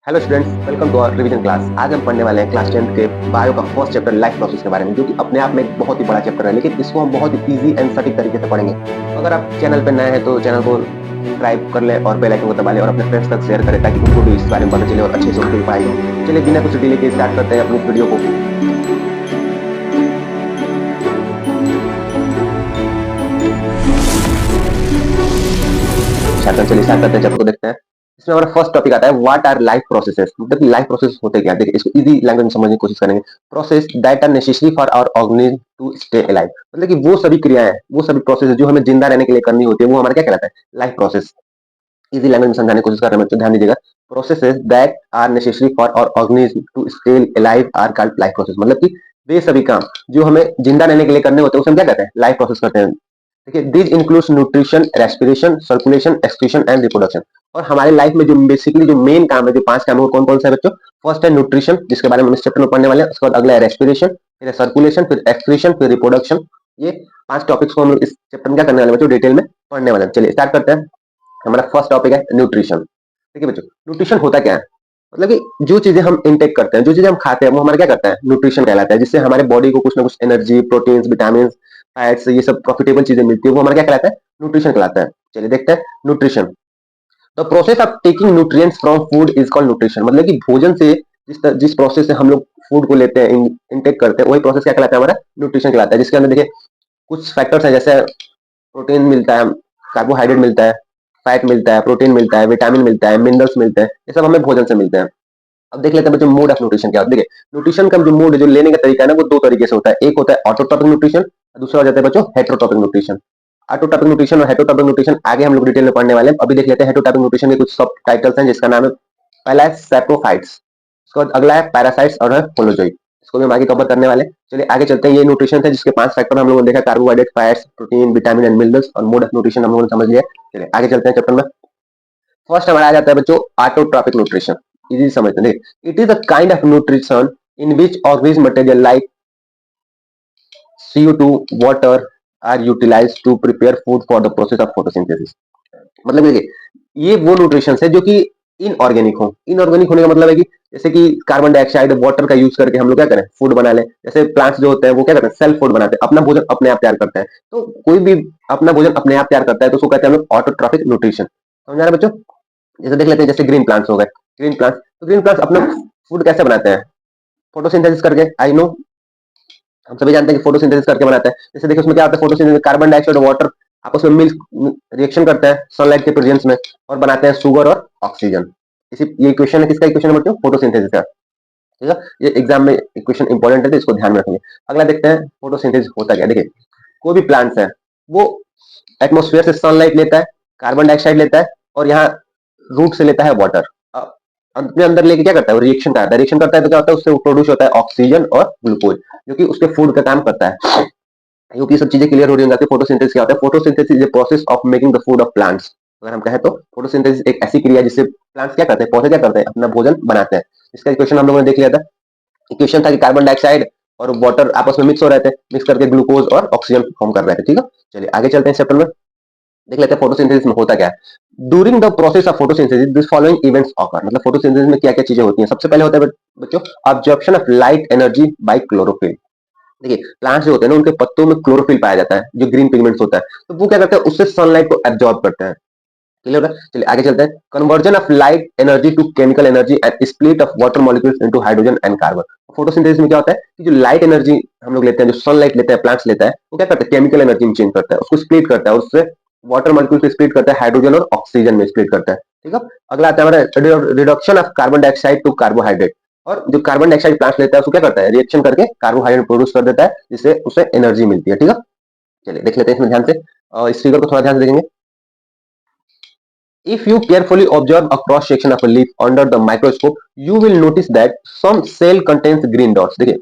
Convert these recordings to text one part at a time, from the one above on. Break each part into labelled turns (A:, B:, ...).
A: Hello students, welcome to our revision class. आज हम पढ़ने वाले हैं क्लास 10th के बायो का फर्स्ट चैप्टर लाइफ प्रोसेस के बारे में, जो कि अपने आप में एक बहुत ही बड़ा चैप्टर है, लेकिन इसको हम बहुत ही इजी एंड सटीक तरीके से पढ़ेंगे। तो अगर आप चैनल पर नए हैं तो चैनल को सब्सक्राइब कर ले और बेल आइकन को दबा ले और अपने फ्रेंड्स तक शेयर करें ताकि उनको भी इस बारे में पता चले और अच्छे से उनकी भी पढ़ाई हो। चलिए बिना कुछ डिले के स्टार्ट करते हैं अपनी वीडियो को। चलिए स्टार्ट करते हैं, चैप्टर को देखते हैं। इसमें हमारा फर्स्ट टॉपिक आता है व्हाट आर लाइफ प्रोसेसेस। मतलब कि लाइफ प्रोसेस होते क्या। देखिए इसको इजी लैंग्वेज में समझने की कोशिश करेंगे। Process that are necessary for our organism to stay alive. मतलब कि वो सभी क्रियाएं, वो सभी प्रोसेस जो हमें जिंदा रहने के लिए करनी होती है, वो हमारा क्या कहलाता है, लाइफ प्रोसेस। इजी लैंग्वेज में समझाने की कोशिश कर रहे हैं बच्चों, ध्यान दीजिएगा। Processes that are necessary for our organism to stay alive are called life process. मतलब कि वे सभी काम जो हमें जिंदा रहने के लिए करने होते हैं उसे हम क्या कहते हैं, लाइफ प्रोसेस करते हैं। देखिए this includes nutrition, respiration, circulation, excretion and reproduction. और हमारे लाइफ में जो बेसिकली जो मेन काम है, जो 5 काम है, वो कौन कौन सा है बच्चों। फर्स्ट है न्यूट्रिशन, जिसके बारे में हम इस चैप्टर में पढ़ने वाले हैं। उसके बाद अगला है रेस्पिरेशन, फिर है सर्कुलेशन, फिर एक्सक्रीशन, फिर रिप्रोडक्शन। ये 5 टॉपिक्स को हम लोग इस चैप्टर में क्या करने वाले हैं बच्चों, डिटेल में पढ़ने वाले हैं। चलिए स्टार्ट करते हैं। हमारा फर्स्ट टॉपिक है न्यूट्रिशन। देखिए बच्चों, न्यूट्रिशन होता क्या है। मतलब कि जो चीजें हम इंटेक करते हैं, जो चीजें हम खाते हैं, वो हमारा क्या करता है, न्यूट्रिशन कहलाता है। जिससे हमारे बॉडी को कुछ ना कुछ एनर्जी, प्रोटीन, विटामिन, फैट्स, ये सब प्रॉफिटेबल चीजें मिलती है, वो हमारा क्या कहलाता है, न्यूट्रिशन कहलाता है। चलिए देखते हैं nutrition. The process of taking nutrients from food is called nutrition. मतलब कि भोजन से जिस प्रोसेस से हम लोग फूड को लेते हैं, इनटेक करते हैं, वही प्रोसेस क्या कहलाता है, हमारा न्यूट्रिशन कहलाता है। जिसके अंदर देखिए कुछ फैक्टर्स हैं, जैसे प्रोटीन मिलता है, कार्बोहाइड्रेट मिलता है, फैट मिलता है, प्रोटीन मिलता है, विटामिन मिलता है, मिनरल्स मिलते हैं। ये सब हमें भोजन से मिलते हैं। अब देख लेते हैं बच्चों मोड ऑफ न्यूट्रिशन क्या होता है। देखिए न्यूट्रिशन का जो मोड, जो लेने का तरीका है ना, वो 2 तरीके से होता है। एक होता है ऑटोट्रॉपिक न्यूट्रिशन, दूसरा हो जाता है बच्चों हेटेरोट्रॉपिक न्यूट्रिशन। ऑटोट्रॉपिक न्यूट्रिशन और हेटेरोट्रॉपिक न्यूट्रिशन आगे हम लोग डिटेल में पढ़ने वाले हैं। अभी देख लेते हैं हेटेरोट्रॉपिक न्यूट्रिशन के कुछ सब टाइटल्स हैं, जिसका नाम है, पहला है सैप्रोफाइट्स, उसके बाद अगला है पैरासाइट्स और है होलोजोइड। इसको भी हम आगे कवर करने वाले हैं। चलिए आगे चलते हैं। ये न्यूट्रिशन थे जिसके 5 फैक्टर हम लोगों ने देखा, carbohydrate, fats, protein, vitamin and minerals, और मोड ऑफ न्यूट्रिशन हम लोगों ने समझ लिया। चलिए आगे चलते हैं चैप्टर में। फर्स्ट हमारा आ जाता है बच्चों ऑटोट्रॉपिक न्यूट्रिशन। इजी समझते हैं। It is a kind of nutrition in which organism material like CO2, water are utilized to prepare food for the process of photosynthesis। मतलब देखिए ये वो न्यूट्रिशन है जो कि इनऑर्गेनिक हो। इनऑर्गेनिक होने का मतलब है कि जैसे कि कार्बन डाइऑक्साइड, वाटर का यूज करके हम लोग क्या करें, फूड बना लें। जैसे प्लांट्स जो होते हैं वो क्या करते हैं, सेल्फ फूड बनाते हैं, अपना भोजन अपने आप तैयार करते हैं। तो कोई भी अपना भोजन अपने आप तैयार करता है तो उसको कहते हैं हम लोग ऑटोट्रॉपिक न्यूट्रिशन। समझ आ रहा है बच्चों। जैसे देख लेते हैं, जैसे ग्रीन प्लांट्स हो गए। ग्रीन प्लांट्स, तो ग्रीन प्लांट्स अपना फूड कैसे बनाते हैं, फोटोसिंथेसिस करके। आई नो हम सभी जानते हैं कि फोटोसिंथेसिस करके बनाते हैं। जैसे देखिए उसमें क्या होता है, फोटोसिंथेसिस कार्बन डाइऑक्साइड और वाटर आपस में मिल रिएक्शन करते हैं सनलाइट के प्रेजेंस में, और बनाते हैं शुगर और ऑक्सीजन। इसी ये इक्वेशन है, किसका इक्वेशन है बच्चों, फोटोसिंथेसिस का। ठीक है, ये एग्जाम में इक्वेशन इंपॉर्टेंट है तो इसको ध्यान में रखेंगे। अगला देखते हैं फोटोसिंथेसिस होता क्या। देखिए कोई भी प्लांट्स है वो एटमोस्फेयर से सनलाइट लेता है, कार्बन डाइऑक्साइड लेता है, और यहाँ रूट से लेता है वाटर। अपने अंदर लेके क्या करता है, रिएक्शन करता है। रिएक्शन करता है तो क्या होता है, उससे प्रोड्यूस होता है ऑक्सीजन और ग्लूकोज, जो कि उसके फूड का काम करता है। क्योंकि सब चीजें क्लियर हो रही होंगी। फोटोसिंथेसिस क्या होता है, photosynthesis is the process of making the food of plants. अगर हम कहें तो फोटोसिंथेसिस एक ऐसी क्रिया है जिससे प्लांट्स क्या करते हैं, पौधे क्या करते हैं, अपना भोजन बनाते हैं। इसका इक्वेशन हम लोगों ने देख लिया था। इक्वेशन था कि कार्बन डाइऑक्साइड और वाटर आपस में मिक्स हो रहे थे, मिक्स करके ग्लूकोज और ऑक्सीजन फॉर्म कर रहे थे। ठीक है, चलिए आगे चलते हैं चैप्टर में। देख लेते हैं फोटोसिंथेसिस में होता क्या है। During the process of photosynthesis this following events occur. मतलब फोटोसिंथेसिस में क्या क्या चीजें होती हैं। सबसे पहले होता है बच्चों absorption of light energy by chlorophyll. देखिए प्लांट्स जो होते हैं ना, उनके पत्तों में क्लोरोफिल पाया जाता है, जो ग्रीन पिगमेंट्स होता है। तो वो क्या करते हैं, उससे सनलाइट को एब्जॉर्ब करते हैं। क्लियर है, चलिए आगे चलते हैं। Conversion of light energy to chemical energy and split of water molecules into hydrogen and carbon. Photosynthesis में क्या होता है कि जो लाइट एनर्जी हम लोग लेते हैं, जो सनलाइट लेते हैं, प्लांट्स लेता है, वो क्या करता है, केमिकल एनर्जी में चेंज करता है, उसको स्प्लिट करता है, और उससे वाटर मॉलिक्यूल को स्प्लिट करता है, हाइड्रोजन और ऑक्सीजन में स्प्लिट करता है। ठीक है, अगला आता है हमारा reduction of carbon dioxide to carbohydrate. और जो कार्बन डाइऑक्साइड प्लांट्स लेता है उसको क्या करता है, रिएक्शन करके कार्बोहाइड्रेट प्रोड्यूस कर देता है, जिससे उसे एनर्जी मिलती है। ठीक है, चलिए देख लेते हैं इसमें ध्यान से। इस फिगर को थोड़ा ध्यान से देखेंगे। If you carefully observe a cross section of a leaf under the microscope, you will notice that some cell contains green dots। देखिए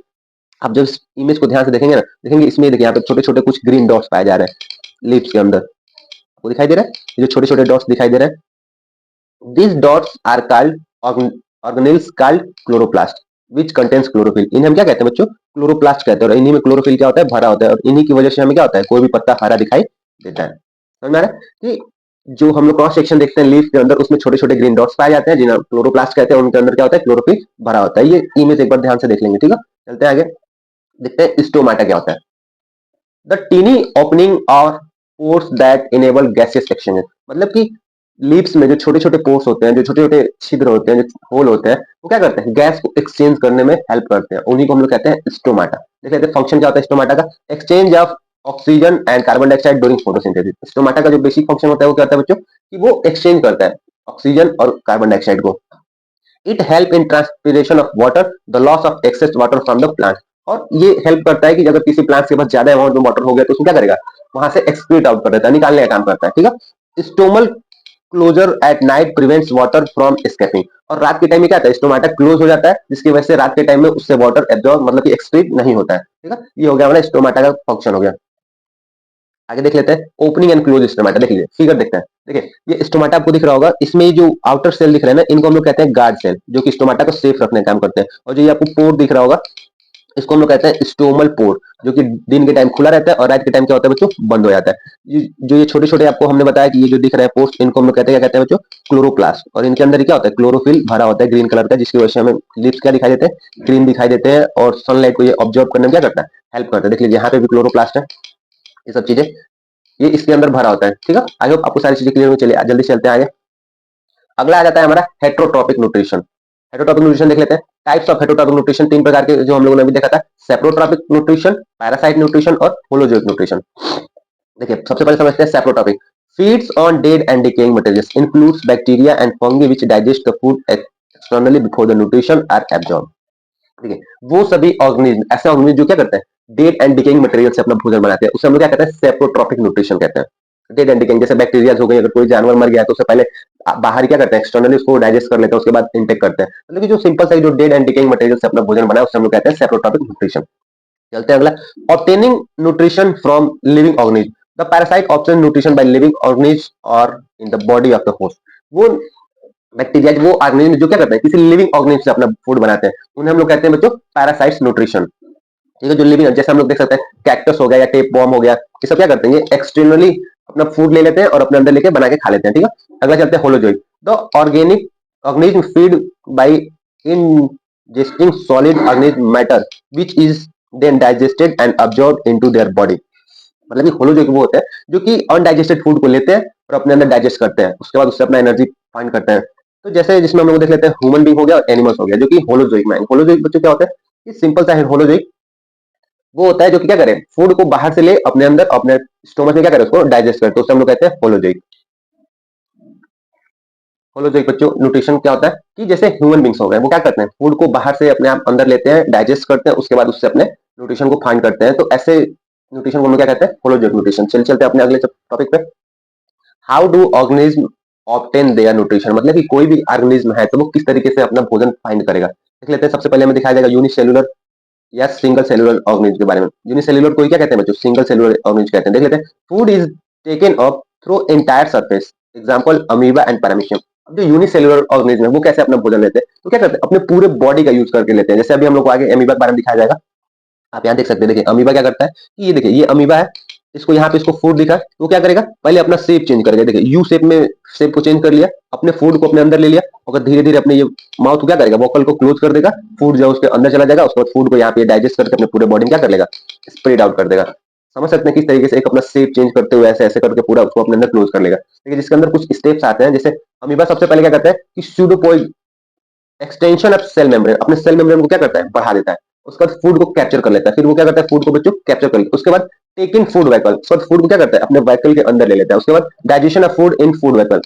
A: आप जब इस इमेज को ध्यान से देखेंगे ना, देखेंगे इसमें देखिए यहाँ पे छोटे छोटे कुछ ग्रीन डॉट्स पाए जा रहे हैं लीव्स के अंदर। वो दिखाई दे रहा है, ये जो छोटे छोटे डॉट्स दिखाई दे रहे हैं, these dots are called organelles called chloroplast which contains chlorophyll। इन्हें हम क्या कहते हैं बच्चों, क्लोरोप्लास्ट कहते हैं। और इन्हीं में क्लोरोफिल क्या होता है, भरा होता है, और इन्हीं की वजह से हमें क्या होता है, कोई भी पत्ता हरा दिखाई देता है। समझ में आ रहा है। जो हम लोग क्रॉस सेक्शन देखते हैं लीफ के अंदर, उसमें छोटे छोटे ग्रीन डॉट्स पाए जाते हैं जिन्हें क्लोरोप्लास्ट कहते हैं। उनके अंदर क्या होता है, क्लोरोफिल भरा होता है। ये इमेज एक बार ध्यान से देख लेंगे, ठीक है। चलते हैं आगे, देखते हैं स्टोमाटा क्या होता है। द टीनी ओपनिंग और pores that enable gaseous exchange, मतलब कि लीव्स में जो छोटे छोटे पोर्स होते हैं, जो छोटे छोटे छिद्र होते हैं, जो होल होते हैं, वो क्या करते हैं, गैस को एक्सचेंज करने में हेल्प करते हैं। उन्हीं को हम लोग कहते हैं स्टोमाटा। देख लेते हैं फंक्शन क्या होता है स्टोमाटा का। Exchange of oxygen and carbon dioxide during photosynthesis. Stomata का जो बेसिक फंक्शन होता है वो क्या होता है बच्चों, कि वो एक्सचेंज करता है ऑक्सीजन और कार्बन डाइऑक्साइड को। It help in transpiration of water, the loss of excess water from the plant. और ये हेल्प करता है कि अगर किसी प्लांट के पास ज्यादा अमाउंट में वाटर हो गया तो उसको क्या करेगा, वहां से एक्सक्रीट आउट कर देता है, निकालने का काम करता है, ठीक है। Stomatal closure at night prevents water from escaping. और रात के टाइम में क्या होता है, स्टोमाटा क्लोज हो जाता है, जिसकी वजह से रात के टाइम में उससे वाटर एब्जॉर्ब मतलब कि एक्सक्रीट नहीं होता है, ठीक है। ये हो गया हमारा स्टोमाटा का फंक्शन हो गया। आगे देख लेते हैं ओपनिंग एंड क्लोज स्टोमाटा। देख लीजिए फिगर देखते हैं। देखिए ये स्टोमाटा आपको दिख रहा होगा, इसमें जो आउटर सेल दिख रहे हैं ना, इनको हम लोग कहते हैं गार्ड सेल, जो कि स्टोमाटा को सेफ रखने का काम करते हैं। और जो ये आपको पोर दिख रहा होगा, इसको हम लोग कहते हैं स्टोमल पोर, जो कि दिन के टाइम खुला रहता है और रात के टाइम क्या होता है बच्चों, बंद हो जाता है। जो ये छोटे छोटे आपको हमने बताया कि ये जो दिख रहा है पोर्स, इनको हम लोग कहते हैं, क्या कहते हैं बच्चों, क्लोरोप्लास्ट। और इनके अंदर क्या होता है, क्लोरोफिल भरा होता है ग्रीन कलर का, जिसकी वजह से हमें लिप्स क्या दिखाई देते हैं, ग्रीन दिखाई देते हैं। और सनलाइट को ये ऑब्जर्व करने में क्या करता है, हेल्प करता है। देख लीजिए यहाँ पे भी क्लोरोप्लास्ट है, ये सब चीजें ये इसके अंदर भरा होता है, ठीक है। आई होप आपको सारी चीजें क्लियर हो। चलिए जल्दी चलते हैं आगे। अगला आ जाता है हमारा हेट्रोट्रॉपिक न्यूट्रिशन। हेट्रोट्रॉपिक न्यूट्रिशन देख लेते हैं। टाइप्स ऑफ हेट्रोट्रॉपिक न्यूट्रिशन तीन प्रकार के जो हम लोगों ने अभी देखा था, सेप्रोट्रॉपिक न्यूट्रिशन, पैरासाइट न्यूट्रिशन और होलोजोइक न्यूट्रिशन। देखिए सबसे पहले समझते हैं saprotrophic. Feeds on dead and decaying materials, includes bacteria and fungi which digest the food externally before the nutrition are absorb. ठीक है, वो सभी ऑर्गेनिज्म, ऐसे ऑर्गेनिज्म जो क्या करते हैं, डेड एंड डिकेइंग मटेरियल से अपना भोजन बनाते हैं, उसे हम लोग क्या कहते हैं, सेप्रोट्रॉपिक न्यूट्रिशन कहते हैं। डेड एंड डिकेइंग जैसे बैक्टीरिया हो गई, अगर कोई जानवर मर गया तो उससे पहले बाहर क्या करते हैं, एक्सटर्नली उसको डाइजेस्ट कर लेते हैं, उसके बाद इंटेक करते हैं। मतलब कि जो सिंपल सा जो डेड एंड डिकेइंग मटेरियल से अपना भोजन बनाया, उससे हम लोग कहते हैं सेप्रोट्रॉपिक न्यूट्रिशन। चलते हैं अगला, obtaining nutrition from living organism. The parasite obtain nutrition by living organism और in the body of the host. वो बैक्टीरिया, वो ऑर्गेनिज्म जो क्या करते हैं, किसी लिविंग ऑर्गेनिज्म से अपना फूड बनाते हैं, उन्हें हम लोग कहते हैं बच्चों पैरासाइट्स न्यूट्रिशन। ठीक है, जो लिविंग, जैसे हम लोग देख सकते हैं कैक्टस हो गया या टेप बॉम हो गया, ये सब क्या करते हैं, ये एक्सटर्नली अपना फूड ले लेते हैं और अपने अंदर लेके बना के खा लेते हैं, ठीक है। अगला चलते हैं holozoic. The organic organism feed by ingesting solid organic matter which is then digested and absorbed into their body। मतलब कि होलोजोइक वो होते हैं जो कि अनडाइजेस्टेड फूड को लेते हैं और अपने अंदर डाइजेस्ट करते हैं, उसके बाद उससे अपना एनर्जी फाइंड करते हैं। तो जैसे जिसमें हम लोग देख लेते हैं ह्यूमन बींग हो गया और एनिमल्स हो गया, जो कि होलोजोइक में। होलोजोइक बच्चों क्या होता है, ये सिंपल सा है। होलोजोइक वो होता है जो कि क्या करे, फूड को बाहर से ले अपने अंदर, अपने स्टोमच में क्या करे, उसको डाइजेस्ट करे, तो उससे हम लोग कहते हैं होलोजोइक। होलोजोइक बच्चों न्यूट्रिशन क्या होता है कि जैसे ह्यूमन बींग्स हो गए, वो क्या करते हैं, फूड को बाहर से अपने आप अंदर लेते हैं, डाइजेस्ट करते हैं, उसके बाद उससे अपने न्यूट्रिशन को फाइंड करते हैं। तो ऐसे न्यूट्रिशन को हम लोग क्या कहते हैं, होलोजोइक न्यूट्रिशन। चलते हैं अपने अगले टॉपिक पे। How do organism obtain their nutrition, मतलब कि कोई भी ऑर्गेनिज्म है तो वो किस तरीके से अपना भोजन फाइंड करेगा। देख लेते हैं, सबसे पहले हमें दिखाया जाएगा यूनिसेलुलर या सिंगल सेलुलर ऑर्गेनिज्म के बारे में। यूनिसेलुलर को क्या कहते हैं बच्चों, सिंगल सेलुलर ऑर्गेनिज्म कहते हैं। देख लेते हैं, food is taken up through entire surface, example amoeba and paramecium. अब जो यूनिसेलुलर ऑर्गेनिज्म है वो कैसे अपना भोजन लेते हैं, तो क्या करते हैं, अपने पूरे बॉडी का यूज करके लेते हैं। जैसे अभी हम लोग को आगे अमीबा के बारे में दिखाया जाएगा, आप यहाँ देख सकते हैं। देखिए अमीबा क्या करता है कि ये देखिए, ये अमीबा है, इसको यहाँ पे इसको फूड दिखा, तो क्या करेगा, पहले अपना शेप चेंज करेगा। देखिए यू शेप में शेप को चेंज कर लिया, अपने फूड को अपने अंदर ले लिया, और धीरे धीरे अपने ये माउथ को क्या करेगा, वोकल को क्लोज कर देगा, फूड जो उसके अंदर चला जाएगा, उसके बाद फूड को यहाँ पे डाइजेस्ट करके अपने पूरे बॉडी में क्या कर लेगा, स्प्रेड आउट कर देगा। समझ सकते हैं किस तरीके से एक अपना शेप चेंज करते हुए ऐसे ऐसे करके पूरा उसको अपने अंदर क्लोज कर लेगा। लेकिन जिसके अंदर कुछ स्टेप्स आते हैं, जैसे अमीबा सबसे पहले क्या करता है कि सूडोपोइड एक्सटेंशन ऑफ सेल मेम्ब्रेन, अपने सेल मेम्ब्रेन को क्या करता है, बढ़ा देता है, उसके बाद फूड को कैप्चर कर लेता है। फिर वो क्या करता है, फूड को बच्चों कैप्चर कर लेता है, उसके बाद टेक इन फूड वैकल, उसके बाद फूड को क्या करता है, अपने वैकल के अंदर ले लेता है। उसके बाद digestion of food in food vacuole,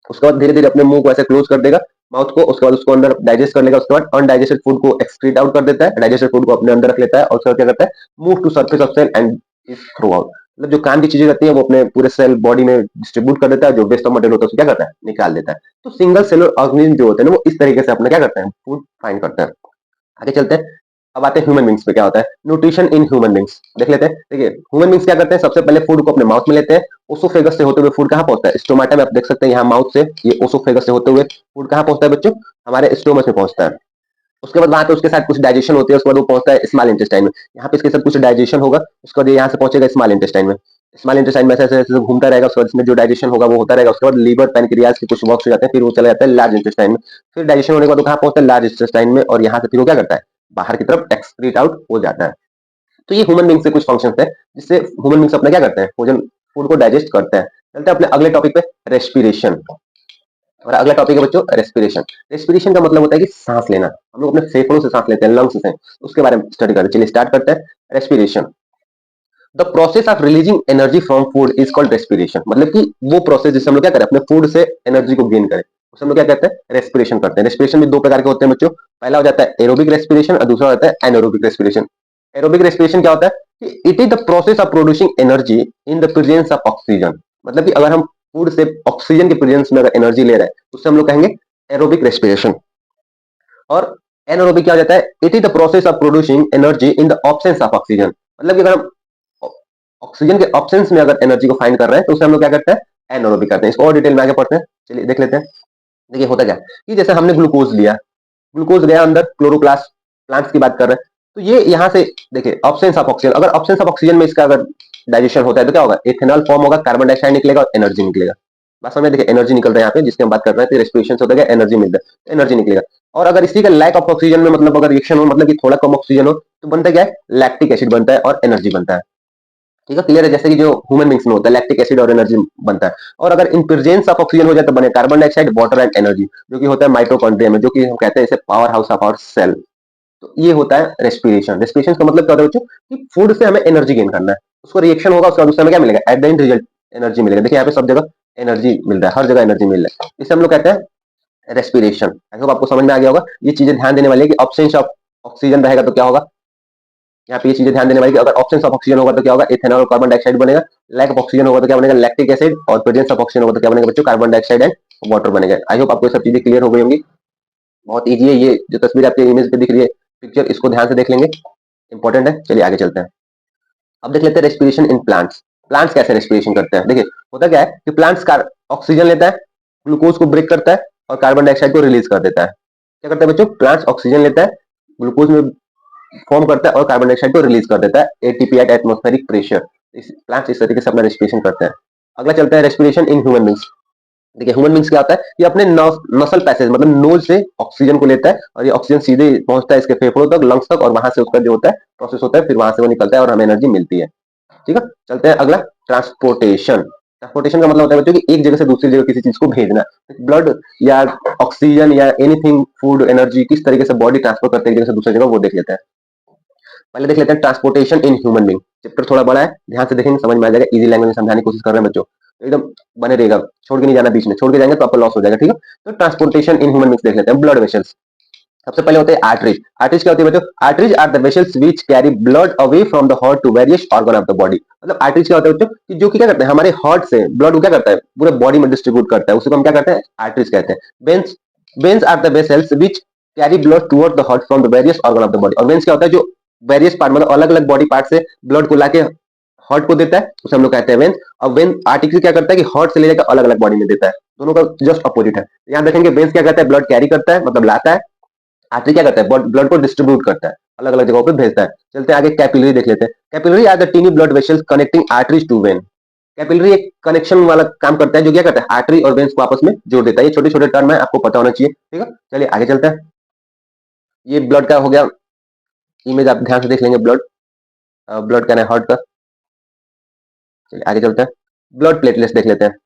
A: उसके बाद धीरे धीरे अपने मुंह को ऐसे क्लोज कर देगा, माउथ को, उसके बाद उसको अंदर डाइजेस्ट कर लेगा, उसके बाद अनडाइजेस्टेड फूड को एक्सक्रीट आउट कर देता है, डाइजेस्टेड फूड को अपने अंदर रख लेता है, और उसके बाद क्या करता है, move to surface of cell and is through out. मतलब जो काम की चीजें रहती है वो अपने पूरे सेल बॉडी में डिस्ट्रीब्यूट कर देता है, जो वेस्ट ऑफ मटेरियल होता है उसको क्या करता है, निकाल देता है। तो सिंगल सेलुलर ऑर्गेनिज्म जो होते हैं ना, वो इस तरीके से अपना क्या करते हैं, फूड फाइंड करते हैं। आगे चलते हैं, अब आते हैं ह्यूमन बींग्स पे क्या होता है, न्यूट्रिशन इन ह्यूमन बींग्स। देख लेते हैं। देखिए ह्यूमन बींग्स क्या करते हैं, सबसे पहले फूड को अपने माउथ में लेते हैं, ओसोफेगस से होते हुए फूड कहाँ पहुंचता है, स्टोमाटा में। आप देख सकते हैं यहाँ माउथ से, ये ओसोफेगस से होते हुए फूड कहाँ पहुंचता है बच्चों, हमारे स्टोमच में पहुंचता है। उसके बाद वहां पे उसके साथ कुछ डाइजेशन होती है, उसके बाद वो पहुंचता है स्मॉल इंटेस्टाइन में, यहाँ पे इसके साथ कुछ डाइजेशन होगा, उसके बाद यहाँ से पहुंचेगा स्मॉल इंटेस्टाइन में। स्मॉल इंटेस्टाइन में ऐसे ऐसे घूमता रहेगा, उसके बाद इसमें जो डाइजेशन होगा वो होता रहेगा, उसके बाद लीवर पैनक्रियाज के कुछ वर्क्स हो जाते हैं, फिर वो चला जाता है लार्ज इंटेस्टाइन में, फिर डाइजेशन होने के बाद वो कहाँ पहुंचता है, लार्ज इंटेस्टाइन में, और यहाँ से फिर वो क्या करता है, बाहर की तरफ एक्सक्रीट आउट हो जाता है। तो ये ह्यूमन बींग से कुछ फंक्शन है जिससे ह्यूमन बींग्स अपना क्या करते हैं, भोजन फूड को डाइजेस्ट करते हैं। चलते हैं अपने अगले टॉपिक पे, रेस्पिरेशन। और अगला टॉपिक है बच्चों रेस्पिरेशन। रेस्पिरेशन का मतलब होता है कि सांस लेना, हम लोग अपने फेफड़ों से सांस लेते हैं, लंग्स से, उसके बारे में स्टडी करते हैं। चलिए स्टार्ट करते हैं। Respiration, the process of releasing energy from food is called respiration. मतलब कि वो प्रोसेस जिससे हम लोग क्या करें, अपने फूड से एनर्जी को गेन करें, उसे हम लोग क्या कहते हैं, रेस्पिरेशन करते हैं। रेस्पिरेशन भी दो प्रकार के होते हैं बच्चों, पहला हो जाता है एरोबिक रेस्पिरेशन और दूसरा होता है एनारोबिक रेस्पिरेशन। एरोबिक रेस्पिरेशन क्या होता है कि it is the process of producing energy in the presence of oxygen. मतलब कि अगर हम फूड से ऑक्सीजन के प्रेजेंस में अगर एनर्जी ले रहे हैं उससे हम लोग कहेंगे एरोबिक रेस्पिरेशन। और एनारोबिक क्या हो जाता है, it is the process of producing energy in the absence of oxygen. मतलब कि अगर हम ऑक्सीजन के ऑब्सेंस में अगर एनर्जी को फाइंड कर रहे हैं तो उसे हम लोग क्या करते हैं, एनारोबिक करते हैं। इसको और डिटेल में आगे पढ़ते हैं, चलिए देख लेते हैं। देखिए होता क्या कि जैसे हमने ग्लूकोज लिया, ग्लूकोज गया अंदर, क्लोरोप्लास्ट प्लांट्स की बात कर रहे हैं, तो ये यहाँ से देखिए ऑब्सेंस ऑफ ऑक्सीजन, अगर ऑब्सेंस ऑफ ऑक्सीजन में इसका अगर डाइजेशन होता है तो क्या होगा, इथेनॉल फॉर्म होगा, कार्बन डाइऑक्साइड निकलेगा और एनर्जी निकलेगा। बस हमें देखिए एनर्जी निकल रहा है यहाँ पे, जिसकी हम बात कर रहे हैं, रेस्पिरेशन से होता है एनर्जी मिलता है, एनर्जी निकलेगा। और अगर इसी का लैक ऑफ ऑक्सीजन में मतलब अगर रिएक्शन हो, मतलब कि थोड़ा कम ऑक्सीजन हो, तो बनता क्या है, लैक्टिक एसिड बनता है और एनर्जी बनता है। ठीक है, क्लियर है, जैसे कि जो ह्यूमन बींग्स में होता है लैक्टिक एसिड और एनर्जी बनता है। और अगर इन प्रेजेंस ऑफ ऑक्सीजन हो जाए तो बने carbon dioxide, water and energy, जो कि होता है माइटोकॉन्ड्रिया में, जो कि हम कहते हैं इसे power house of our cell. तो ये होता है रेस्पिरेशन। रेस्पिरेशन का मतलब क्या होता है बच्चों, कि फूड से हमें एनर्जी गेन करना है, उसको रिएक्शन होगा, उसके बाद उससे हमें क्या मिलेगा, at the end result energy मिलेगा। देखिए यहाँ पे सब जगह एनर्जी मिल रहा है, हर जगह एनर्जी मिल रहा है, इसे हम लोग कहते हैं रेस्पिरेशन। आई होप आपको समझ में आ गया होगा। ये चीजें ध्यान देने वाली है कि ऑब्सेंस ऑफ ऑक्सीजन रहेगा तो क्या होगा, यहाँ पे ये चीजें ध्यान देने वाली कि अगर ऑप्शन ऑफ ऑक्सीजन होगा तो क्या होगा, इथेनॉल और कार्बन डाइऑक्साइड बनेगा। लैक ऑफ ऑक्सीजन होगा तो क्या बनेगा, लैक्टिक एसिड। और प्रेजेंस ऑफ ऑक्सीजन होगा तो क्या बनेगा बच्चों, कार्बन डाइऑक्साइड एंड वाटर बनेगा। आई होप आपको सब चीजें क्लियर हो गई होंगी। बहुत ईजी है, ये जो तस्वीर आपके इमेज पे दिख रही है पिक्चर, इसको ध्यान से देख लेंगे, इंपॉर्टेंट है। चलिए आगे चलते हैं, अब देख लेते हैं रेस्पिरेशन इन प्लांट्स। प्लांट्स कैसे रेस्पिरेशन करते हैं। देखिए होता क्या है कि प्लांट्स ऑक्सीजन लेता है, ग्लूकोज को ब्रेक करता है और कार्बन डाइऑक्साइड को रिलीज कर देता है। क्या करता है बच्चों, प्लांट्स ऑक्सीजन लेता है, ग्लूकोज में फॉर्म करता है और कार्बन डाइऑक्साइड को रिलीज कर देता है ATP at atmospheric pressure. Plants इस तरीके से अपना रेस्पिरेशन करते हैं। अगला चलता है रेस्पिरेशन इन ह्यूमन बींग्स। देखिए ह्यूमन बींग्स क्या होता है कि अपने नसल पैसेज मतलब नोज से ऑक्सीजन को लेता है और ये ऑक्सीजन सीधे पहुंचता है इसके फेफड़ों तक, लंग्स तक, और वहां से उसका जो होता है प्रोसेस होता है, फिर वहां से वो निकलता है और हमें एनर्जी मिलती है। ठीक है, चलते हैं अगला, ट्रांसपोर्टेशन। ट्रांसपोर्टेशन का मतलब होता है बच्चों कि एक जगह से दूसरी जगह किसी चीज को भेजना। ब्लड या ऑक्सीजन या एनीथिंग, फूड, एनर्जी किस तरीके से बॉडी ट्रांसफर करते हैं एक जगह से दूसरी जगह, वो देख लेते हैं। पहले देख लेते हैं transportation in human being. Chapter थोड़ा बड़ा है, ध्यान से देखेंगे समझ में आ जाएगा, इजी लैंग्वेज में समझाने की कोशिश कर रहे हैं बच्चों, तो एकदम बने रहेगा, छोड़ के नहीं जाना, बीच में छोड़ के जाएंगे तो आपका लॉस हो जाएगा। ठीक है, तो ट्रांसपोर्टेशन इन ह्यूमन बींग्स देख लेते हैं। ब्लड वेसल्स, सबसे पहले होते हैं आर्टरीज। आर्टरीज क्या होती है बच्चों, arteries are the vessels which carry blood away from the heart to various organ of the body. मतलब आर्टरीज क्या होता है बच्चों, कि जो कि क्या करते हैं, हमारे हार्ट से ब्लड को क्या करता है, पूरे बॉडी में डिस्ट्रीब्यूट करता है, उसको हम क्या कहते हैं, आर्टरीज कहते हैं। Veins, veins are the vessels which carry blood toward the heart from the various organ of the body. और वेन्स क्या होता है, जो वेरियस पार्ट मतलब अलग अलग बॉडी पार्ट से ब्लड को लाके हार्ट को देता है, उसे हम लोग कहते हैं वेन। और वेन आर्टरी क्या करता है कि हार्ट से ले जाकर अलग अलग बॉडी में देता है, दोनों का जस्ट अपोजिट है। यहाँ देखेंगे वेन्स क्या करता है, ब्लड कैरी करता है मतलब लाता है, आर्टरी क्या करता है, ब्लड को डिस्ट्रीब्यूट करता है, अलग अलग जगहों पे भेजता है। चलते हैं आगे, कैपिलरी देख लेते हैं। Capillary are the tiny blood vessels connecting arteries to vein. Capillary एक कनेक्शन वाला काम करता है, जो क्या करता है, आर्टरी और वेन्स को आपस में जोड़ देता है। ये छोटे छोटे टर्म है, आपको पता होना चाहिए। ठीक है, चलिए आगे चलते हैं। ये ब्लड का हो गया, इमेज आप ध्यान से देख लेंगे, ब्लड, ब्लड का, हार्ट का। चलिए आगे चलते हैं, ब्लड प्लेटलेट्स देख लेते हैं।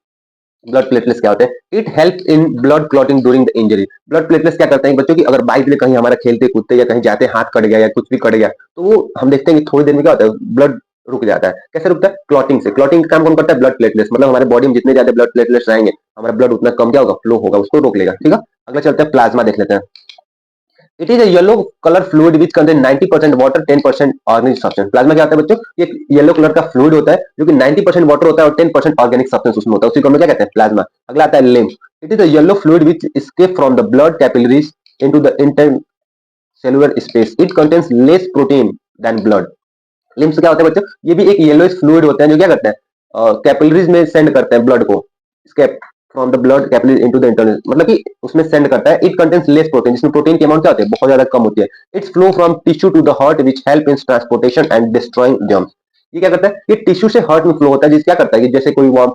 A: ब्लड प्लेटलेट्स क्या होते हैं, it help in blood clotting during the injury. Blood platelets क्या करते हैं बच्चों की, अगर बाइक में कहीं हमारा खेलते कूदते या कहीं जाते हाथ कट गया या कुछ भी कट गया, तो वो हम देखते हैं कि थोड़ी देर में क्या होता है, ब्लड रुक जाता है। कैसे रुकता है, क्लॉटिंग से। क्लॉटिंग का काम कौन करता है, ब्लड प्लेटलेट्स। मतलब हमारे बॉडी में जितने ज्यादा ब्लड प्लेटलेट्स रहेंगे, हमारा ब्लड उतना कम क्या होगा, फ्लो होगा, उसको रोक लेगा। ठीक है, अगला चलता है, प्लाज्मा देख लेते हैं। It is a yellow color fluid which contain 90% water 10% organic substance। Plasma क्या होता है बच्चों, ये येलो कलर का फ्लूइड होता है जो कि 90% वाटर होता है और 10% ऑर्गेनिक सब्सटेंस उसमें होता है, उसी को हम क्या कहते हैं, प्लाज्मा। अगला आता है lymph. It is a yellow fluid which escape from the blood capillaries into the intercellular space। it contains less protein than blood। Lymph क्या होता है बच्चों, ये भी एक येलोइश फ्लूइड होता है जो क्या करता है, कैपिलरीज में सेंड करते हैं ब्लड को, escape from the blood capillaries into the internal, मतलब कि उसमें सेंड करता है। इट कंटेन्स लेस प्रोटीन, जिसमें प्रोटीन की अमाउंट क्या होती है, बहुत ज्यादा कम होती है। Its flow from tissue to the heart which help in transportation and destroying germs. ये क्या करता है, ये टिश्यू से हार्ट में फ्लो होता है, जिस क्या करता है कि जैसे कोई वर्म,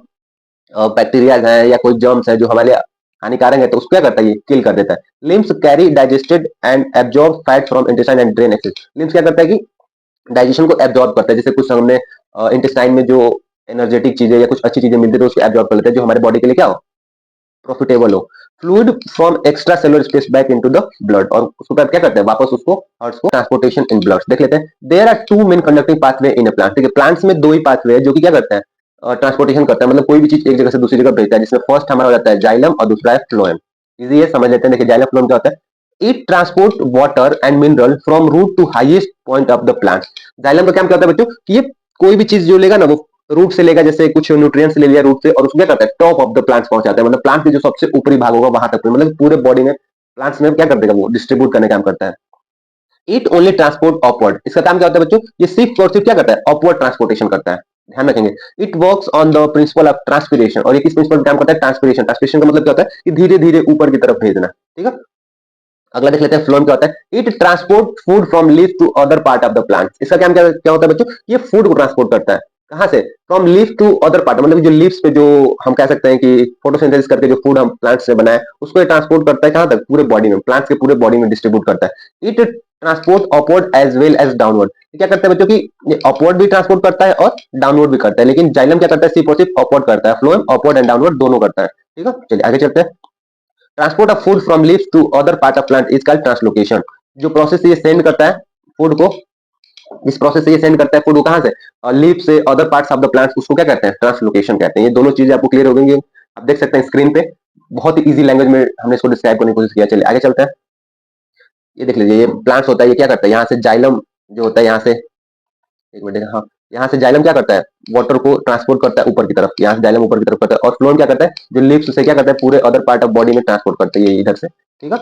A: बैक्टीरिया है या कोई जर्म्स है जो हमारे लिए हानिकारक है, तो उसको क्या करता है, ये किल कर देता है। Lymphs carry digested and absorb fat from intestine and drain excess. Lymphs क्या करता है कि डाइजेशन को एब्जॉर्ब करता है, जैसे कुछ हमने इंटेस्टाइन में जो एनर्जेटिक चीजें या कुछ अच्छी चीजें मिलती है तो उसको एब्जॉर्ब कर लेते हैं, जो हमारे बॉडी के लिए क्या हो, प्रॉफिटेबल हो। Fluid from extra cellular space back into the blood, और उसको क्या करते हैं, वापस उसको हर्ट्स को ट्रांसपोर्टेशन इन ब्लड। देख लेते हैं, there are two main conducting pathway in a plant. ठीक है, प्लांट्स में दो ही पाथवे है जो कि क्या करता है, ट्रांसपोर्टेशन करता है, मतलब कोई भी चीज एक जगह से दूसरी जगह भेजता है, जिसमें फर्स्ट हमारा हो जाता है जाइलम और दूसरा है फ्लोएम। इजी है, समझ लेते हैं। देखिए जाइलम फ्लोएम क्या होता है, it transport water and mineral from root to highest point of the plant. Xylem का काम क्या होता है बच्चों, कि ये कोई भी चीज जो लेगा ना, वो रूट से लेगा, जैसे कुछ न्यूट्रिएंट्स ले लिया रूट से, और उसको क्या करता है, टॉप ऑफ द प्लांट्स पहुंचाता है, मतलब प्लांट के जो सबसे ऊपरी भाग होगा वहां तक, मतलब पूरे बॉडी में प्लांट्स में क्या कर देगा, वो डिस्ट्रीब्यूट करने का काम करता है। इट ओनली ट्रांसपोर्ट अपवर्ड, इसका काम क्या होता है बच्चों, ये सिर्फ और सिर्फ क्या करता है, अपवर्ड ट्रांसपोर्टेशन करता है, ध्यान रखेंगे। It works on the principle of transpiration, और ये किस प्रिंसिपल पर काम करता है, ट्रांसपिरेशन। ट्रांसपिरेशन का मतलब क्या होता है कि धीरे धीरे ऊपर की तरफ भेजना, ठीक है। अगला देख लेते हैं फ्लोएम क्या होता है, it transport food from leaf to other part of the plant. इसका काम क्या होता है बच्चों, ये फूड को ट्रांसपोर्ट करता है, कहां से, from leaf to other part, मतलब जो लीव्स पे जो हम कह सकते हैं कि फोटोसिंथेसिस करके जो फूड हम प्लांट से बनाए उसको ये ट्रांसपोर्ट करता है कहां तक, पूरे बॉडी में, प्लांट्स के पूरे बॉडी में डिस्ट्रीब्यूट करता है। It transport upward as well as downward. क्या करता है बच्चों की, ये अपवर्ड भी ट्रांसपोर्ट करता है और डाउनवर्ड भी करता है, लेकिन जाइलम क्या करता है, सिर्फ और सिर्फ अपवर्ड करता है, फ्लोएम अपवर्ड एंड डाउनवर्ड दोनों करता है, ठीक है। चलिए आगे चलते हैं। Transport of food from leaves to other part of plant is called translocation. जो प्रोसेस ये सेंड करता है फूड को, इस प्रोसेस से ये सेंड करता है फूड को कहां से, लीफ से other parts of the plant, उसको क्या कहते हैं, ट्रांसलोकेशन कहते हैं। ये दोनों चीजें आपको क्लियर हो गई, आप देख सकते हैं स्क्रीन पे, बहुत ही इजी लैंग्वेज में हमने इसको डिस्क्राइब करने की कोशिश किया। चलिए आगे चलते हैं। ये देख लीजिए, ये प्लांट्स होता है, ये क्या करता है, यहाँ से जाइलम जो होता है, यहाँ से एक मिनट, हाँ, यहाँ से जाइलम क्या करता है, वाटर को ट्रांसपोर्ट करता है ऊपर की तरफ, यहाँ से जाइलम ऊपर की तरफ करता है, और फ्लोएम क्या करता है, जो लिप्स से क्या करता है, पूरे अदर पार्ट ऑफ बॉडी में ट्रांसपोर्ट करते हैं, ये इधर से, ठीक है।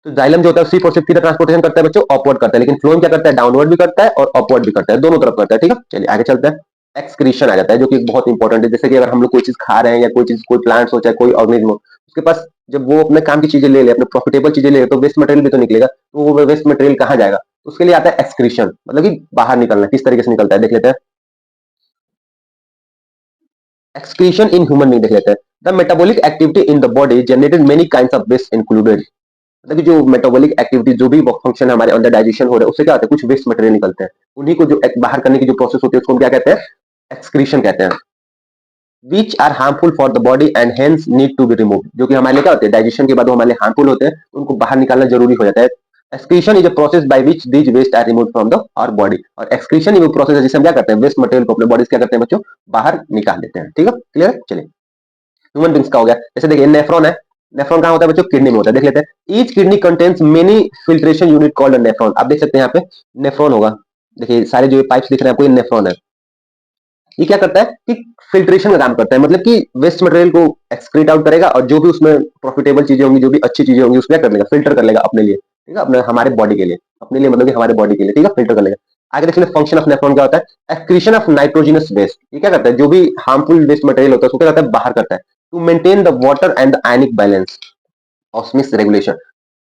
A: तो जाइलम जो होता है सिर्फ और सिर्फ किधर ट्रांसपोर्टेशन करता है बच्चों, अपवर्ड करता है, लेकिन फ्लोएम क्या करता है, डाउनवर्ड भी करता है और अपवर्ड भी करता है, दोनों तरफ करता है, ठीक है। चलिए आगे चलते हैं। एक्सक्रीशन आ जाता है, जो कि बहुत इंपॉर्टेंट है। जैसे कि अगर हम लोग कोई चीज खा रहे हैं, या कोई चीज, कोई प्लांट्स हो चाहे कोई ऑर्गेनिज्म हो, उसके पास जब वो अपने काम की चीजें ले ले, अपने प्रॉफिटेबल चीजें ले ले, तो वेस्ट मटेरियल भी तो निकलेगा, तो वो वेस्ट मटेरियल कहाँ जाएगा, उसके लिए आता है एक्सक्रीशन, मतलब कि बाहर निकलना। किस तरीके से निकलता है देख लेते हैं। एक्सक्रीशन इन ह्यूमन बीइंग देख लेते हैं। The metabolic activity in the body generated many kinds of waste included, मतलब कि जो मेटाबॉलिक एक्टिविटी, जो भी फंक्शन है हमारे अंदर, डाइजेशन हो रहा है, उससे क्या होता है, कुछ वेस्ट मटेरियल निकलते हैं, उन्हीं को जो बाहर करने की जो प्रोसेस होती है उसको हम क्या कहते हैं, एक्सक्रीशन कहते हैं। Which are harmful for the body and hence need to be remove, जो कि हमारे लिए क्या होते हैं, डाइजेशन के बाद वो हमारे लिए हार्मफुल होते हैं, उनको बाहर निकालना जरूरी हो जाता है। Excretion is a process by which these waste are remove from the our body, और एक्सक्रीशन ही वो प्रोसेस है जिससे हम क्या करते हैं, वेस्ट मटेरियल को अपने बॉडी से क्या करते हैं बच्चों, बाहर निकाल देते हैं, ठीक है, क्लियर है। चलिए ह्यूमन बींग्स का हो गया। जैसे देखिए नेफ्रॉन है, नेफ्रॉन कहाँ होता है बच्चों, किडनी में होता है, देख लेते हैं। Each kidney contains many filtration unit called nephron. आप देख सकते हैं यहाँ पे नेफ्रॉन होगा, देखिए सारे जो पाइप्स दिख रहे हैं आपको, ये नेफ्रॉन है। ये क्या करता है कि फिल्ट्रेशन का काम करता है, मतलब कि वेस्ट मटेरियल को एक्सक्रीट आउट करेगा, और जो भी उसमें प्रॉफिटेबल चीजें होंगी, जो भी अच्छी चीजें होंगी, उसको क्या कर लेगा, फिल्टर कर लेगा अपने लिए, ठीक है, अपने हमारे बॉडी के लिए, अपने लिए मतलब कि हमारे बॉडी के लिए, ठीक है, फिल्टर कर लेगा। आगे देखिए फंक्शन ऑफ नेफ्रॉन क्या होता है, एक्सक्रीशन ऑफ नाइट्रोजनस वेस्ट। ये क्या करता है, जो भी हार्मफुल वेस्ट मटेरियल होता है उसको क्या करता है, बाहर करता है, to maintain the water and the ionic balance, osmotic regulation.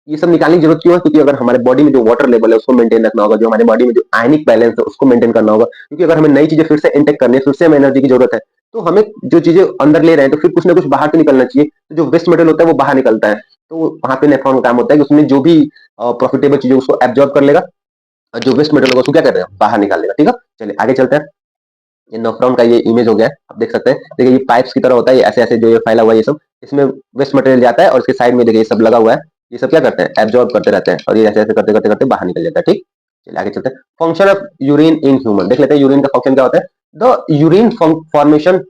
A: ये सब निकालने की जरूरत क्यों है, क्योंकि अगर हमारे बॉडी में जो वाटर लेवल है उसको मेंटेन रखना होगा, जो हमारे बॉडी में जो आयनिक बैलेंस है उसको मेंटेन करना होगा, क्योंकि अगर हमें नई चीजें फिर से इंटेक करनी है, फिर से हमें एनर्जी की जरूरत है, तो हमें जो चीजें अंदर ले रहे हैं तो फिर कुछ ना कुछ बाहर तो निकलना चाहिए, तो जो वेस्ट मटेरियल होता है वो बाहर निकलता है, तो वहां पे नेफ्रॉन का काम होता है कि उसमें जो भी प्रॉफिटेबल चीजें उसको एब्जॉर्ब कर लेगा, और जो वेस्ट मटेरियल होगा उसको क्या करेगा, बाहर निकाल लेगा, ठीक है। चलिए आगे चलते हैं। ये नेफ्रॉन का ये इमेज हो गया है, आप देख सकते हैं। देखिए ये पाइप्स की तरह होता है, ये ऐसे ऐसे जो ये फैला हुआ है, ये सब इसमें वेस्ट मटेरियल जाता है, और इसके साइड में देखिए ये सब लगा हुआ है, ये सब क्या करते हैं, एब्जॉर्ब करते रहते हैं, और ये ऐसे ऐसे करते करते करते बाहर निकल जाता है, ठीक। चलिए आगे चलते हैं। Function of urine in human देख लेते हैं। यूरिन का फंक्शन क्या होता है, the urine formation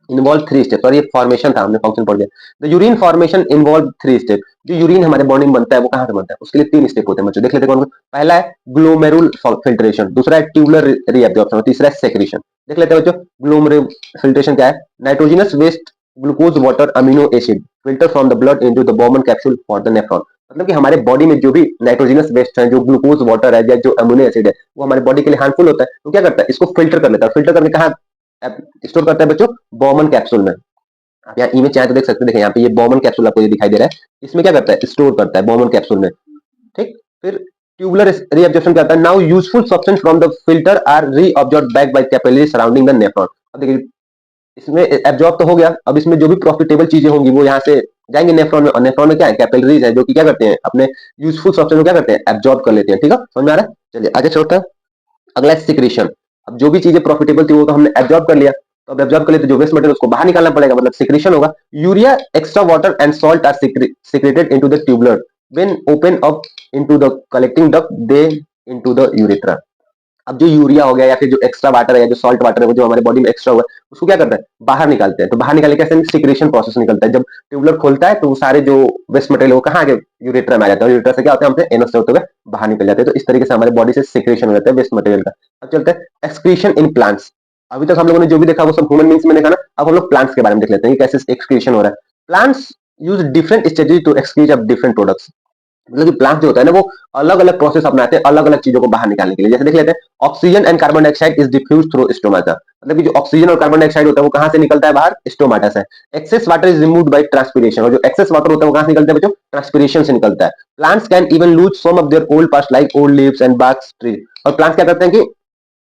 A: involve three step, और ये फॉर्मेशन था, हमने फंक्शन पढ़ लिया। The urine formation involve three step, जो यूरिन हमारे बॉडी में बनता है वो कहाँ से बनता है, उसके लिए तीन स्टेप होते हैं बच्चों, देख लेते हैं कौन कौन। पहला है ग्लोमेरुल फिल्ट्रेशन, दूसरा है ट्यूबुलर रीअब्जॉर्प्शन, और तीसरा है सेक्रीशन। देख लेते हैं बच्चों, ग्लोमेरुल फिल्ट्रेशन क्या है, nitrogenous waste glucose water amino acid filter from the blood into the Bowman capsule for the nephron. मतलब कि हमारे बॉडी में जो भी नाइट्रोजनस वेस्ट है, जो ग्लूकोज वाटर है या जो अमीनो एसिड है, वो हमारे बॉडी के लिए हार्मफुल होता है, तो क्या करता है, इसको फिल्टर कर लेता है। फिल्टर करके कहाँ स्टोर करता है बच्चों, बॉमन कैप्सूल में। आप यहाँ इमेज चाहे तो देख सकते हैं, देखिए यहाँ पे ये बॉमन कैप्सूल आपको ये दिखाई दे रहा है, इसमें क्या करता है, स्टोर करता है बॉमन कैप्सूल में, ठीक। फिर ट्यूबुलर रीअब्जॉर्प्शन क्या होता है? Now useful substance from the filter are reabsorbed back by capillary surrounding the nephron. अब देखिए इसमें एब्जॉर्ब तो हो गया, अब इसमें जो भी प्रॉफिटेबल चीजें होंगी वो यहाँ से जाएंगे नेफ्रॉन में, और नेफ्रॉन में क्या है? कैपिलरीज है जो कि क्या करते हैं? अपने यूजफुल सब्सटेंस को क्या करते हैं? एब्जॉर्ब कर लेते हैं। ठीक है, समझ में आ रहा है? चलिए आगे चलते हैं। अगला है सिक्रीशन। अब जो भी चीजें प्रॉफिटेबल थी वो तो हमने एब्जॉर्ब कर लिया, तो अब एब्जॉर्ब कर लिए तो जो वेस्ट मटेरियल उसको बाहर निकालना पड़ेगा, मतलब सिक्रीशन होगा। Urea, extra water and salt are secreted into the tubular when open up into the collecting duct they into the urethra. अब जो यूरिया हो गया या फिर जो एक्स्ट्रा वाटर है या जो सॉल्ट वाटर है वो जो हमारे बॉडी में एक्स्ट्रा हुआ है उसको क्या करता है? बाहर निकालते हैं। तो बाहर निकालने कैसे? सिक्रेशन प्रोसेस निकलता है। जब ट्यूबुलर खोलता है तो वो सारे जो वेस्ट मटेरियल वो कहाँ आगे? यूरेथ्रा में आ जाता है, और यूरेथ्रा से क्या होता है? हमसे एनस से होते हुए बाहर निकल जाते हैं। तो इस तरीके से हमारे बॉडी से सिक्रेशन हो जाता है वेस्ट मटेरियल का। अब चलते हैं एक्सक्रीशन इन प्लांट्स। अभी तक हम लोगों ने जो भी देखा वो सब ह्यूमन बींग्स में देखा ना, अब हम लोग प्लांट्स के बारे में देख लेते हैं कि कैसे एक्सक्रीशन हो रहा है। Plants use different strategy to excrete up different products. मतलब कि प्लांट जो होता है ना वो अलग अलग प्रोसेस अपनाते हैं अलग अलग चीजों को बाहर निकालने के लिए। जैसे देख लेते हैं oxygen and carbon dioxide is diffuse through stomata. मतलब कि जो ऑक्सीजन और कार्बन डाइऑक्साइड होता है वो कहां से निकलता है? बाहर, स्टोमाटा से। Excess water is removed by transpiration, और जो एक्सेस वाटर होता है वो कहां से निकलता है बच्चों? ट्रांसपिरेशन से निकलता है। Plants can even lose some of their old parts like old leaves and barks tree. और प्लांट्स क्या करते हैं कि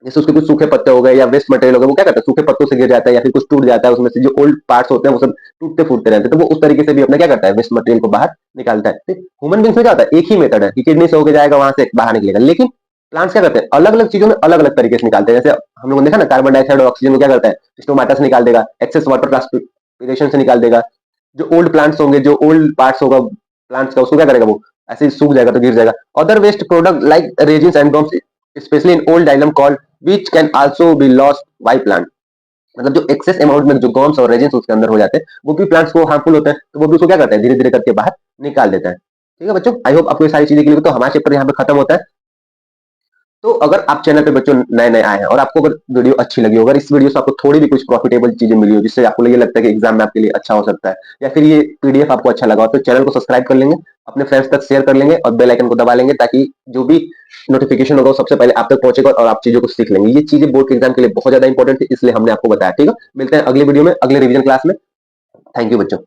A: जैसे उसके कुछ सूखे पत्ते हो गए या वेस्ट मटेरियल हो गया वो क्या करता है? सूखे पत्तों से गिर जाता है या फिर कुछ टूट जाता है, उसमें से जो ओल्ड पार्ट्स होते हैं वो सब टूटते फूटते रहते हैं, तो वो उस तरीके से भी अपना क्या करता है? वेस्ट मटेरियल को बाहर निकालता है। ह्यूमन बींग्स में क्या होता है? एक ही मेथड है कि किडनी से होकर जाएगा वहां से बाहर निकलेगा, लेकिन प्लांट्स क्या करते हैं? अलग अलग चीजों में अलग अलग तरीके से निकालते हैं। जैसे हम लोगों ने देखा ना, कार्बन डाइऑक्साइड और ऑक्सीजन को क्या करता है? स्टोमाटा से निकाल देगा, एक्सेस वाटर ट्रांसपिरेशन से निकाल देगा। जो ओल्ड प्लांट्स होंगे, जो ओल्ड पार्ट्स होगा प्लांट्स का, उसको क्या करेगा? वो ऐसे ही सूख जाएगा तो गिर जाएगा। Other waste product like resins and gums especially in old xylem called which can also be lost by plant। मतलब जो एक्सेस अमाउंट में जो गॉम्स और रेजिन्स उसके अंदर हो जाते हैं वो भी प्लांट्स को हार्मफुल होते हैं, तो वो भी उसको क्या करते हैं? धीरे धीरे करके बाहर निकाल देता है। ठीक है बच्चों, आई होप आपको ये सारी चीजें क्लियर। तो हमारा चैप्टर यहाँ पे खत्म होता है। तो अगर आप चैनल पे बच्चों नए नए आए हैं और आपको अगर वीडियो अच्छी लगी हो, अगर इस वीडियो से आपको थोड़ी भी कुछ प्रॉफिटेबल चीजें मिली हो जिससे आपको ये लगता है कि एग्जाम में आपके लिए अच्छा हो सकता है, या फिर ये पीडीएफ आपको अच्छा लगा हो, तो चैनल को सब्सक्राइब कर लेंगे, अपने फ्रेंड्स तक शेयर कर लेंगे और बेल आइकन को दबा लेंगे, ताकि जो भी नोटिफिकेशन होगा वो सबसे पहले आप तक पहुंचेगा और आप चीजों को सीख लेंगे। ये चीजें बोर्ड के एग्जाम के लिए बहुत ज्यादा इंपॉर्टेंट है, इसलिए हमने आपको बताया। ठीक है, मिलते हैं अगले वीडियो में अगले रिविजन क्लास में। थैंक यू बच्चों।